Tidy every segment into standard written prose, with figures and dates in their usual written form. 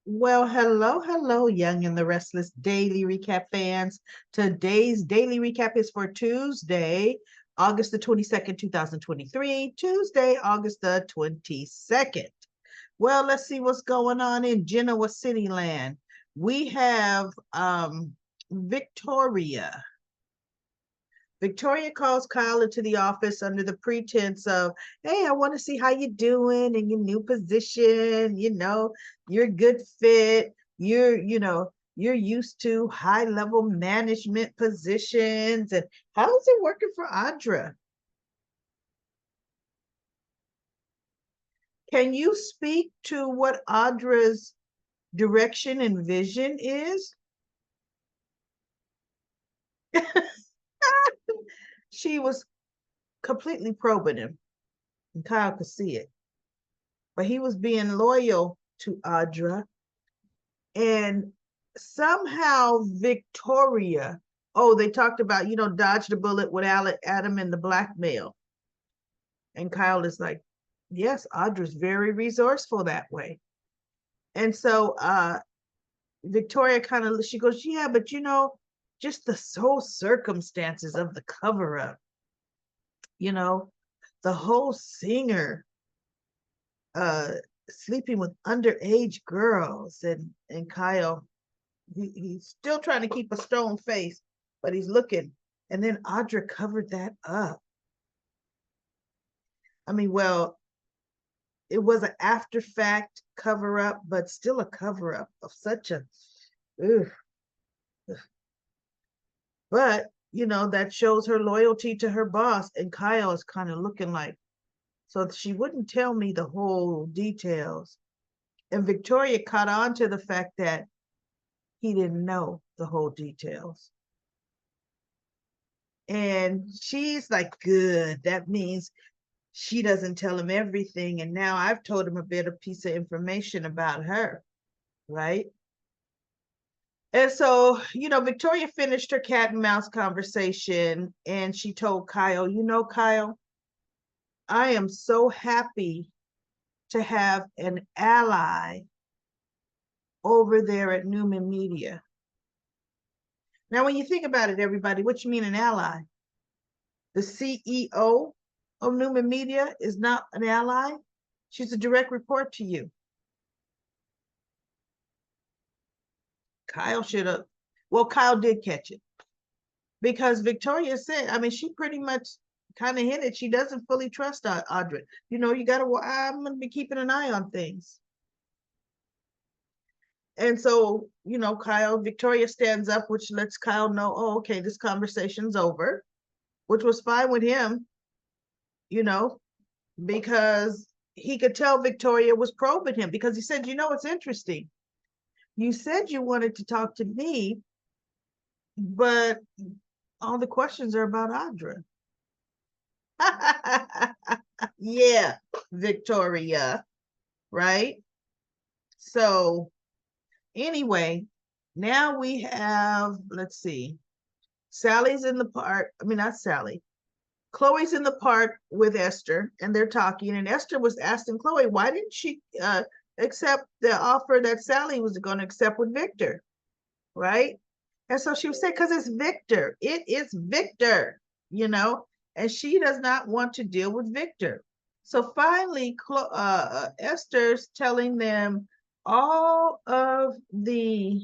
Well, hello, Young and the Restless Daily Recap fans. Today's daily recap is for Tuesday, August the 22nd, 2023. Tuesday, August the 22nd. Well, let's see what's going on in Genoa City Land. We have Victoria. Victoria calls Kyle into the office under the pretense of, hey, I want to see how you're doing in your new position. You're a good fit. You're used to high level management positions. And how is it working for Audra? Can you speak to what Audra's direction and vision is? She was completely probing him, and Kyle could see it. But he was being loyal to Audra. And somehow Victoria, oh, they talked about, dodge the bullet with Adam and the blackmail. And Kyle is like, yes, Audra's very resourceful that way. And so Victoria she goes, yeah, but just the whole circumstances of the cover up, you know, the whole singer uh sleeping with underage girls, and Kyle, he's still trying to keep a stone face, but he's looking. And then Audra covered that up. I mean, well, it was an after fact cover up, but still a cover up of such a, ugh. But that shows her loyalty to her boss. And Kyle is kind of looking like, so she wouldn't tell me the whole details. And Victoria caught on to the fact that he didn't know the whole details. And she's like, good. That means she doesn't tell him everything. And now I've told him a piece of information about her. Right. And so, Victoria finished her cat and mouse conversation, and she told Kyle, Kyle, I am so happy to have an ally over there at Newman Media. Now, when you think about it, everybody, what you mean an ally? The CEO of Newman Media is not an ally. She's a direct report to you. Kyle should have, well, Kyle did catch it, because Victoria said, I mean, she pretty much kind of hinted she doesn't fully trust Audra. I'm going to be keeping an eye on things. And so, Victoria stands up, which lets Kyle know, oh, okay, this conversation's over, which was fine with him, because he could tell Victoria was probing him, because he said, it's interesting. You said you wanted to talk to me, but all the questions are about Audra. Yeah, Victoria, right? So anyway, now we have, let's see, Sally's in the park. I mean, not Sally. Chloe's in the park with Esther, and they're talking. And Esther was asking Chloe, why didn't she accept the offer that Sally was going to accept with Victor, right? And so she would say, because it's Victor. It is Victor, and she does not want to deal with Victor. So finally, Esther's telling them all of the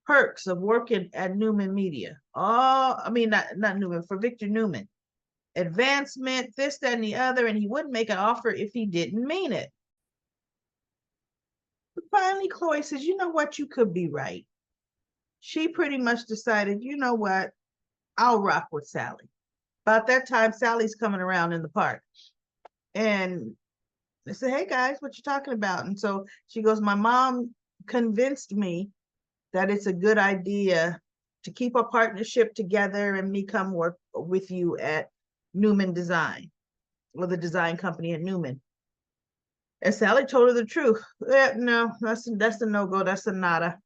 perks of working at Newman Media. Not Newman, for Victor Newman. Advancement, this, that, and the other, and he wouldn't make an offer if he didn't mean it. But finally, Chloe says, you know what, you could be right. She pretty much decided, you know what, I'll rock with Sally. About that time, Sally's coming around in the park. And I said, hey guys, what you talking about? And so she goes, my mom convinced me that it's a good idea to keep a partnership together and me come work with you at Newman Design, or the design company at Newman. And Sally told her the truth. No, that's a no-go. That's a nada.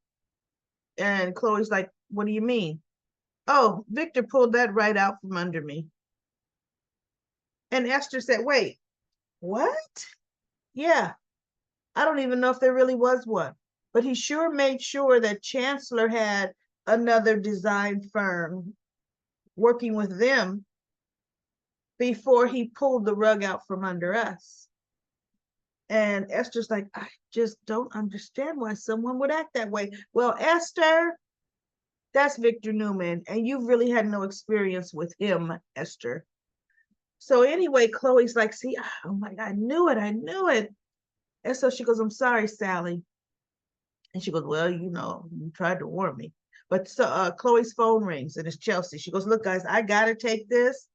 And Chloe's like, what do you mean? Oh, Victor pulled that right out from under me. And Esther said, wait, what? Yeah, I don't even know if there really was one, but he sure made sure that Chancellor had another design firm working with them before he pulled the rug out from under us. And Esther's like, I just don't understand why someone would act that way. Well, Esther, that's Victor Newman, and you've really had no experience with him, Esther. So anyway, Chloe's like, see, oh my God, I knew it, I knew it. And so she goes, I'm sorry, Sally. And she goes, well, you tried to warn me. But so Chloe's phone rings and it's Chelsea. She goes, look, guys, I got to take this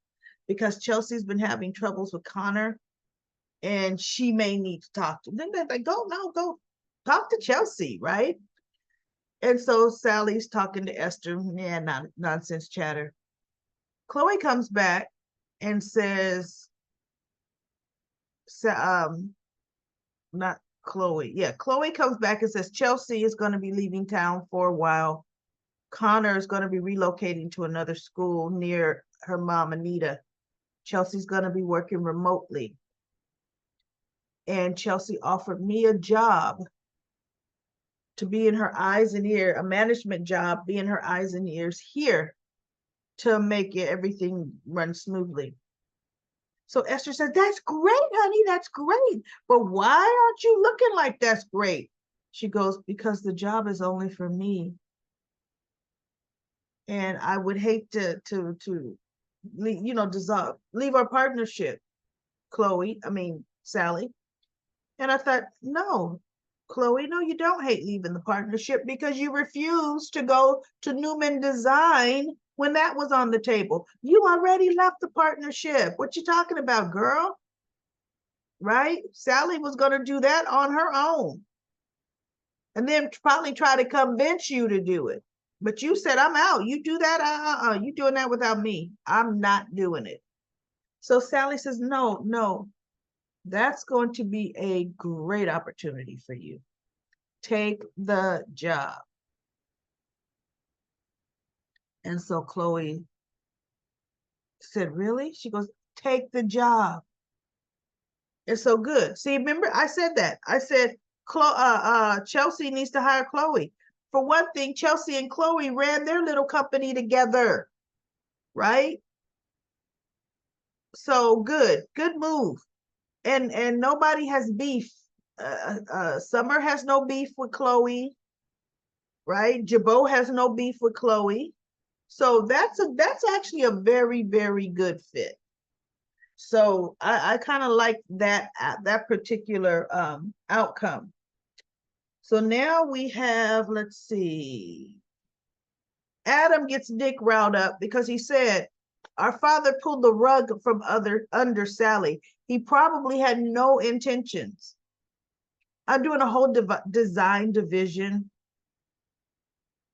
because Chelsea's been having troubles with Connor and she may need to talk to him. Then they're like, go talk to Chelsea, right? And so Sally's talking to Esther. Yeah, nonsense chatter. Chloe comes back and says, not Chloe. Yeah, Chloe comes back and says Chelsea is going to be leaving town for a while. Connor is going to be relocating to another school near her mom, Anita. Chelsea's going to be working remotely. And Chelsea offered me a job to be in her eyes and ears, a management job, be in her eyes and ears here to make everything run smoothly. So Esther said, that's great, honey, that's great. But why aren't you looking like that's great? She goes, because the job is only for me. And I would hate to dissolve, leave our partnership, Sally. And I thought, no, Chloe, no, you don't hate leaving the partnership because you refused to go to Newman Design when that was on the table. You already left the partnership. What you talking about, girl? Right? Sally was going to do that on her own and then probably try to convince you to do it. But you said, I'm out. You do that? You doing that without me. I'm not doing it. So Sally says, no, that's going to be a great opportunity for you. Take the job. And so Chloe said, really? She goes, take the job. It's so good. See, remember, I said that. I said, Chelsea needs to hire Chloe. For one thing, Chelsea and Chloe ran their little company together, right? So good move. And nobody has beef. Summer has no beef with Chloe, right? Jabot has no beef with Chloe. So that's actually a very, very good fit. So I kind of like that particular outcome. So now we have, let's see, Adam gets Nick riled up because he said, our father pulled the rug from under Sally. He probably had no intentions. I'm doing a whole design division.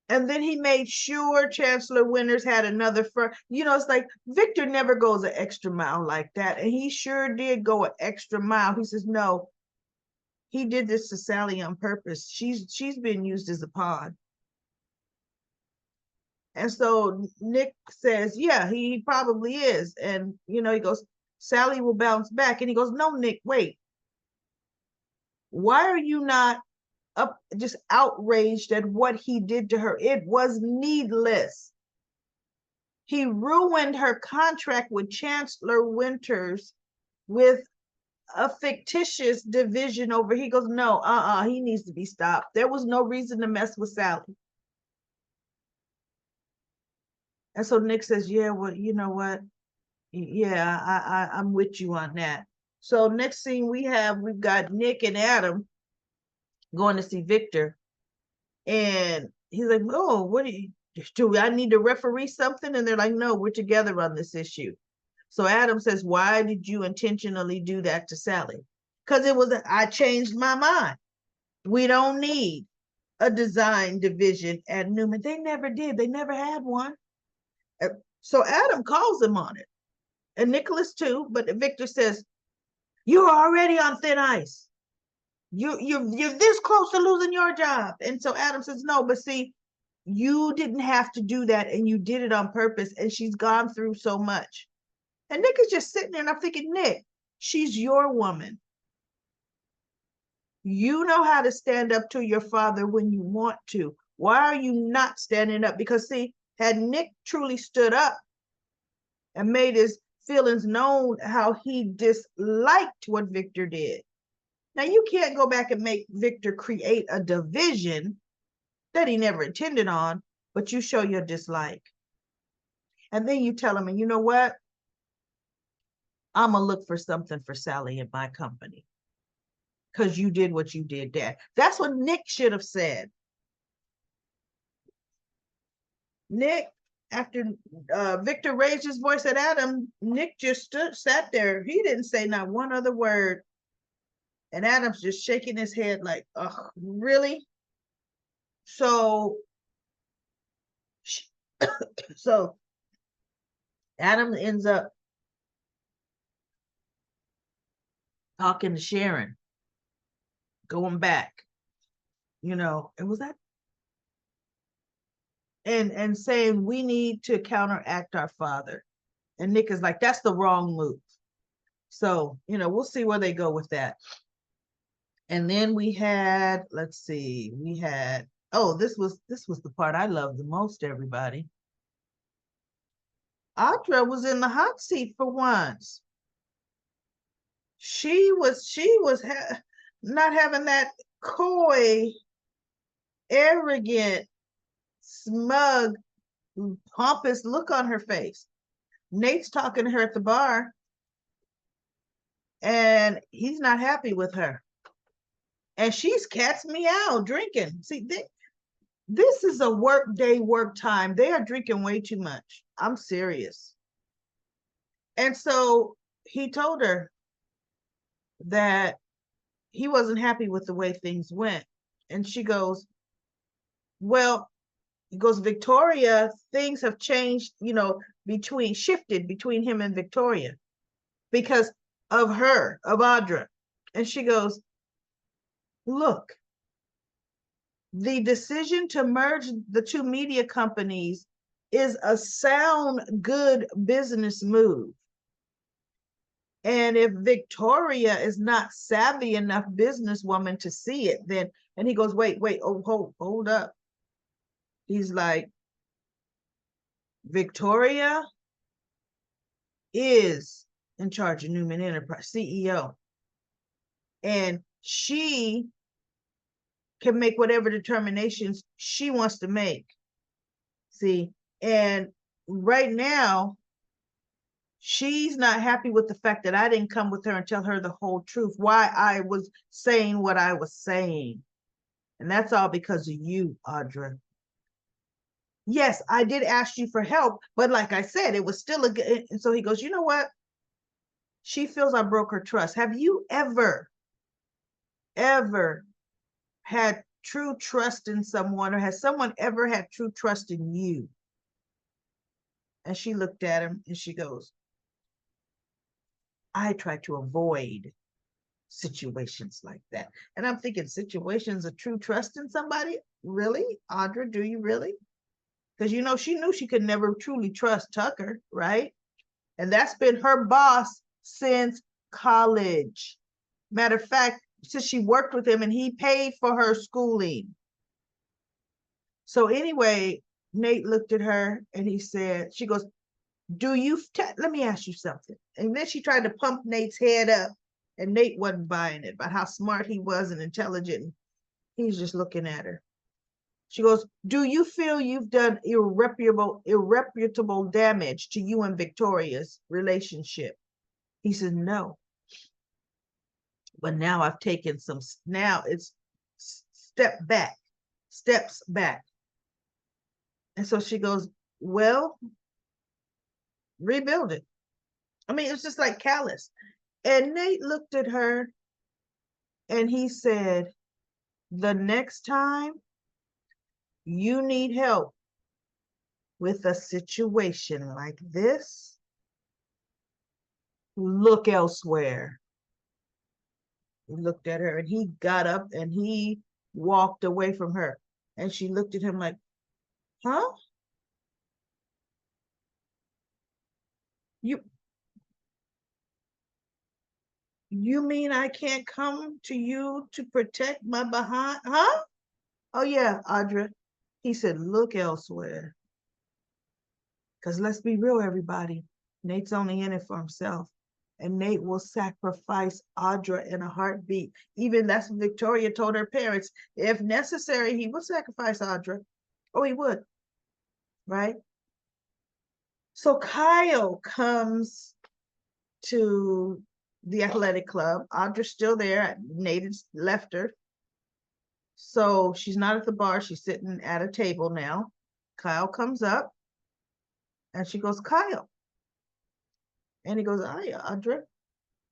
And then he made sure Chancellor Winters had another firm. It's like Victor never goes an extra mile like that. And he sure did go an extra mile. He says, no, he did this to Sally on purpose. She's been used as a pawn. And so Nick says, yeah, he probably is. And, he goes, Sally will bounce back. And he goes, no, Nick, wait. Why are you not just outraged at what he did to her? It was needless. He ruined her contract with Chancellor Winters with a fictitious division over. He goes, no, he needs to be stopped. There was no reason to mess with Sally. And so Nick says, yeah, well, you know what? Yeah, I'm with you on that. So next thing we've got Nick and Adam going to see Victor. And he's like, oh, what do I need to referee something? And they're like, no, we're together on this issue. So Adam says, why did you intentionally do that to Sally? Because I changed my mind. We don't need a design division at Newman. They never did. They never had one. So Adam calls him on it. And Nicholas too, but Victor says, you're already on thin ice. You're this close to losing your job. And so Adam says, no, but see, you didn't have to do that, and you did it on purpose, and she's gone through so much. And Nick is just sitting there, and I'm thinking, Nick, she's your woman. You know how to stand up to your father when you want to. Why are you not standing up? Because see, had Nick truly stood up and made his feelings known how he disliked what Victor did. Now you can't go back and make Victor create a division that he never intended on, but you show your dislike. And then you tell him, and you know what? I'm going to look for something for Sally in my company because you did what you did, Dad. That's what Nick should have said. Nick, after Victor raised his voice at Adam, Nick just sat there. He didn't say not one other word. And Adam's just shaking his head like, oh, really? So, so Adam ends up talking to Sharon, going back, and was that and saying we need to counteract our father. And Nick is like, that's the wrong move. So, we'll see where they go with that. And then we had, let's see, this was the part I loved the most, everybody. Audra was in the hot seat for once. She was not having that coy, arrogant, smug, pompous look on her face. Nate's talking to her at the bar, and he's not happy with her. And she's cat's meow drinking. See, this is a work day, work time. They are drinking way too much. I'm serious. And so he told her that he wasn't happy with the way things went. And she goes, well, he goes, Victoria, things have changed, shifted between him and Victoria because of Audra. And she goes, look, the decision to merge the two media companies is a sound, good business move. And if Victoria is not savvy enough businesswoman to see it, then, and he goes, wait, hold up. He's like, Victoria is in charge of Newman Enterprise, CEO. And she can make whatever determinations she wants to make. See, and right now, she's not happy with the fact that I didn't come with her and tell her the whole truth, why I was saying what I was saying. And that's all because of you, Audra. Yes, I did ask you for help, but like I said, it was still a good. And so he goes, you know what? She feels I broke her trust. Have you ever had true trust in someone, or has someone ever had true trust in you? And she looked at him and she goes, I try to avoid situations like that. And I'm thinking, situations of true trust in somebody? Really? Audra, do you really? Because she knew she could never truly trust Tucker, right? And that's been her boss since college. Matter of fact, since she worked with him and he paid for her schooling. So anyway, Nate looked at her and he said, she goes, let me ask you something. And then she tried to pump Nate's head up, and Nate wasn't buying it about how smart he was and intelligent. He's just looking at her. She goes, do you feel you've done irreparable damage to you and Victoria's relationship? He said, no. But now I've taken now it's steps back. And so she goes, well, rebuild it. I mean, it's just like callous. And Nate looked at her and he said, the next time you need help with a situation like this, look elsewhere. He looked at her and he got up and he walked away from her. And she looked at him like, huh? You You mean I can't come to you to protect my behind? Huh? Oh, yeah, Audra. He said, look elsewhere. Because let's be real, everybody. Nate's only in it for himself. And Nate will sacrifice Audra in a heartbeat. Even that's what Victoria told her parents. If necessary, he would sacrifice Audra. Oh, he would. Right? So Kyle comes to the athletic club. Audra's still there. Nate has left her. So she's not at the bar. She's sitting at a table now. Kyle comes up and she goes, Kyle. And he goes, hi, Audra.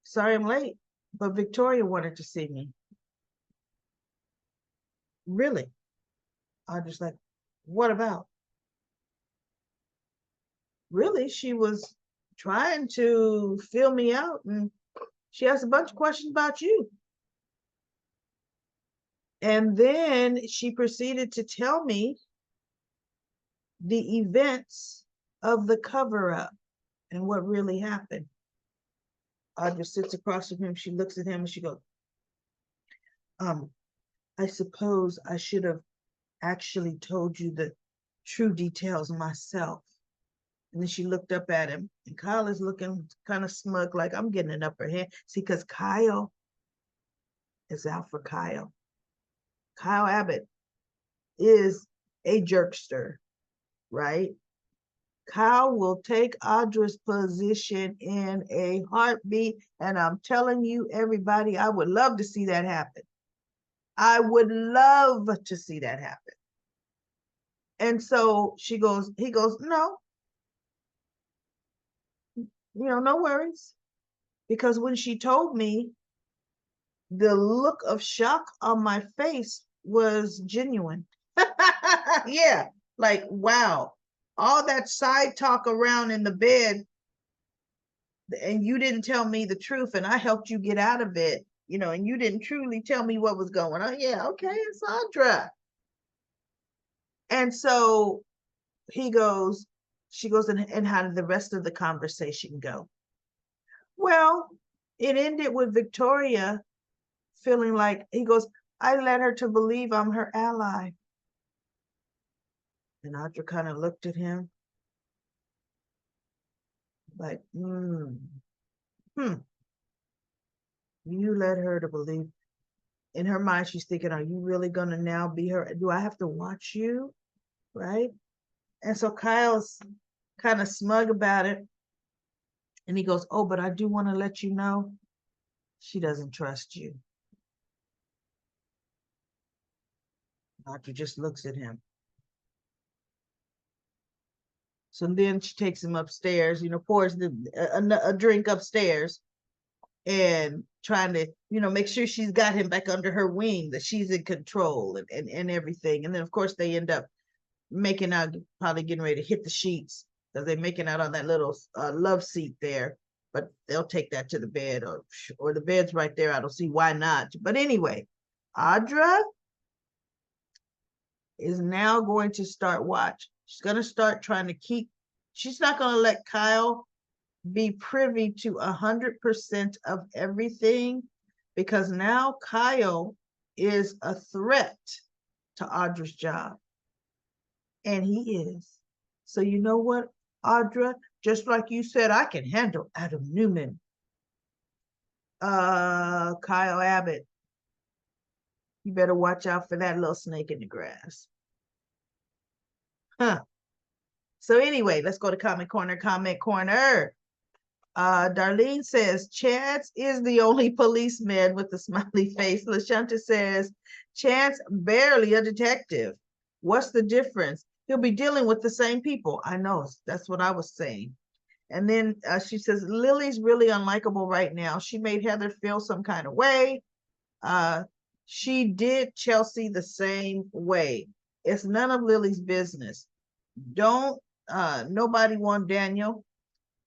Sorry I'm late, but Victoria wanted to see me. Really? Audra's like, what about? Really? She was trying to fill me out and she asked a bunch of questions about you. And then she proceeded to tell me the events of the cover up and what really happened. Audra sits across from him. She looks at him and she goes, I suppose I should have actually told you the true details myself. And then she looked up at him, and Kyle is looking kind of smug, like I'm getting an upper hand. See, because Kyle is out for Kyle. Kyle Abbott is a jerkster, right? Kyle will take Audra's position in a heartbeat. And I'm telling you, everybody, I would love to see that happen. I would love to see that happen. And so he goes, no, no worries. Because when she told me, the look of shock on my face was genuine. Yeah, like, wow. All that side talk around in the bed, and you didn't tell me the truth, and I helped you get out of it, and you didn't truly tell me what was going on. Yeah, okay, it's Audra. And so she goes, and how did the rest of the conversation go? Well, it ended with Victoria feeling like, he goes, I led her to believe I'm her ally. And Audra kind of looked at him like, you led her to believe. In her mind, she's thinking, are you really going to now be her? Do I have to watch you? Right? And so Kyle's kind of smug about it. And he goes, oh, but I do want to let you know she doesn't trust you. Audra just looks at him. So then she takes him upstairs, pours a drink upstairs and trying to, make sure she's got him back under her wing, that she's in control and everything. And then, of course, they end up making out, probably getting ready to hit the sheets because they're making out on that little love seat there. But they'll take that to the bed or the bed's right there. I don't see why not. But anyway, Audra is now going to start watch. She's going to start trying to she's not going to let Kyle be privy to 100% of everything, because now Kyle is a threat to Audra's job. And he is. So you know what, Audra? Just like you said, I can handle Adam Newman. Kyle Abbott, you better watch out for that little snake in the grass. Huh. So anyway, let's go to Comment Corner. Comment Corner. Darlene says, Chance is the only policeman with a smiley face. LaShanta says, Chance barely a detective. What's the difference? He'll be dealing with the same people. I know, that's what I was saying. And then she says, Lily's really unlikable right now. She made Heather feel some kind of way. She did Chelsea the same way. It's none of Lily's business. Nobody want Daniel.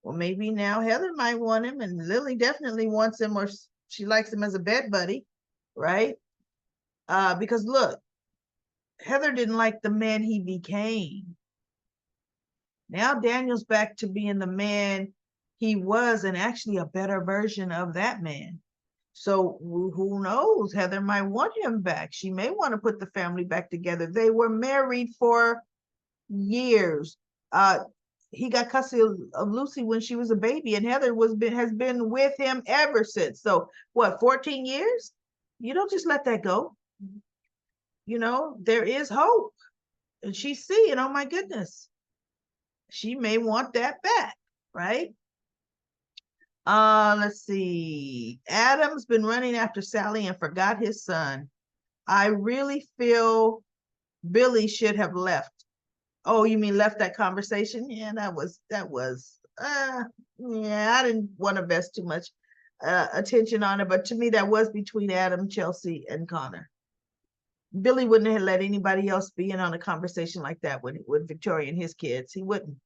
Well, maybe now Heather might want him, and Lily definitely wants him, or she likes him as a bed buddy, right? Because look, Heather didn't like the man he became. Now Daniel's back to being the man he was, and actually a better version of that man. So who knows? Heather might want him back. She may want to put the family back together. They were married for years. Uh, he got custody of Lucy when she was a baby, and Heather has been with him ever since. So what, 14 years? You don't just let that go. You know, there is hope. And she's seeing, oh my goodness, she may want that back, right? Let's see. Adam's been running after Sally and forgot his son. I really feel Billy should have left. Oh, you mean left that conversation? Yeah, yeah, I didn't want to invest too much attention on it, but to me that was between Adam, Chelsea, and Connor. Billy wouldn't have let anybody else be in on a conversation like that with Victoria and his kids. He wouldn't.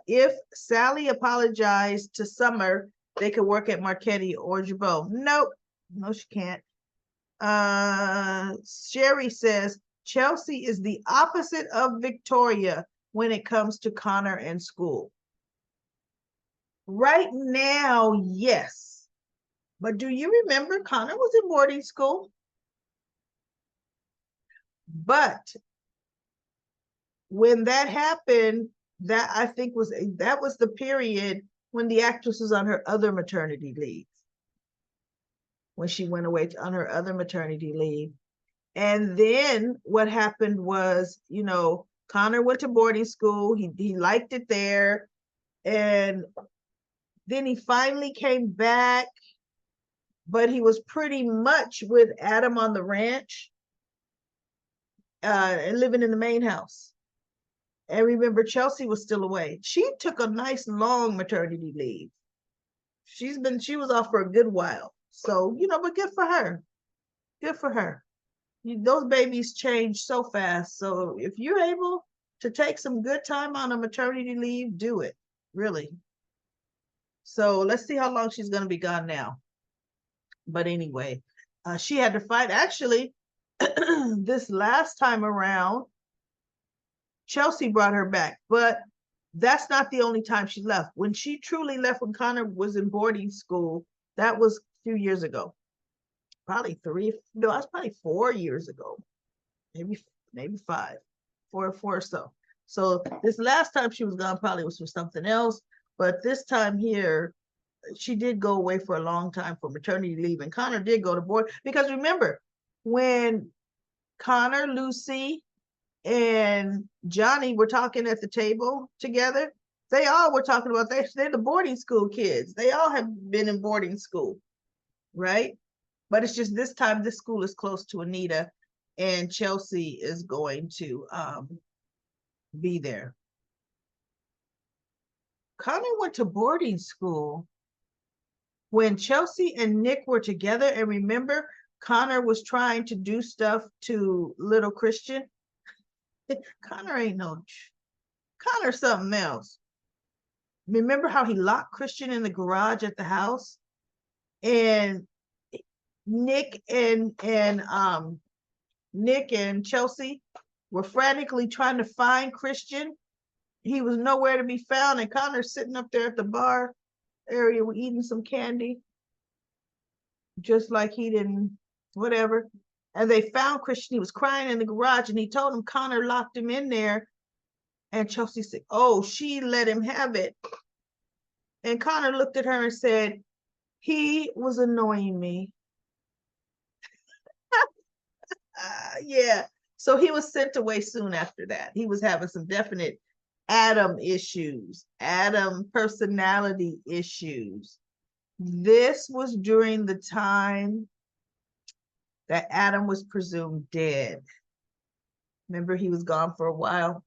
If Sally apologized to Summer, they could work at Marchetti or Jabot. Nope. No, she can't. Sherry says Chelsea is the opposite of Victoria when it comes to Connor and school. Right now, yes. But do you remember Connor was in boarding school? But when that happened, that I think that was the period when the actress was on her other maternity leave. When she went away on her other maternity leave. And then what happened was, you know, Connor went to boarding school. He liked it there. And then he finally came back, but he was pretty much with Adam on the ranch and living in the main house. And remember, Chelsea was still away. She took a nice long maternity leave. She was off for a good while. So, you know, but good for her. Good for her. Those babies change so fast. So if you're able to take some good time on a maternity leave, do it. Really. So let's see how long she's going to be gone now. But anyway, she had to fight. Actually, this last time around, Chelsea brought her back. But that's not the only time she left. When she truly left, when Connor was in boarding school, that was a few years ago. Probably that's probably 4 years ago. Maybe 5, 4 or so. So this last time she was gone probably was for something else. But this time here, she did go away for a long time for maternity leave. And Connor did go to board. Because remember, when Connor, Lucy, and Johnny were talking at the table together, they all were talking about they're the boarding school kids. They all have been in boarding school, right? But it's just this time this school is close to Anita, and Chelsea is going to be there. Connor went to boarding school when Chelsea and Nick were together. And remember, Connor was trying to do stuff to little Christian. Connor's something else. Remember how he locked Christian in the garage at the house? And Nick and Chelsea were frantically trying to find Christian. He was nowhere to be found, and Connor's sitting up there at the bar area eating some candy, just like he didn't, whatever. And they found Christian. He was crying in the garage, and he told him Connor locked him in there. And Chelsea said, oh, she let him have it. And Connor looked at her and said, he was annoying me. Yeah. So he was sent away soon after that. He was having some definite Adam issues, Adam personality issues. This was during the time that Adam was presumed dead. Remember, he was gone for a while.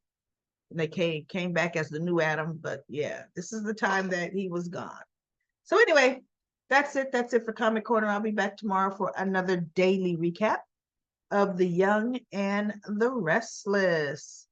And they came back as the new Adam. But yeah, this is the time that he was gone. So anyway, that's it. That's it for Comic Corner. I'll be back tomorrow for another daily recap of The Young and the Restless.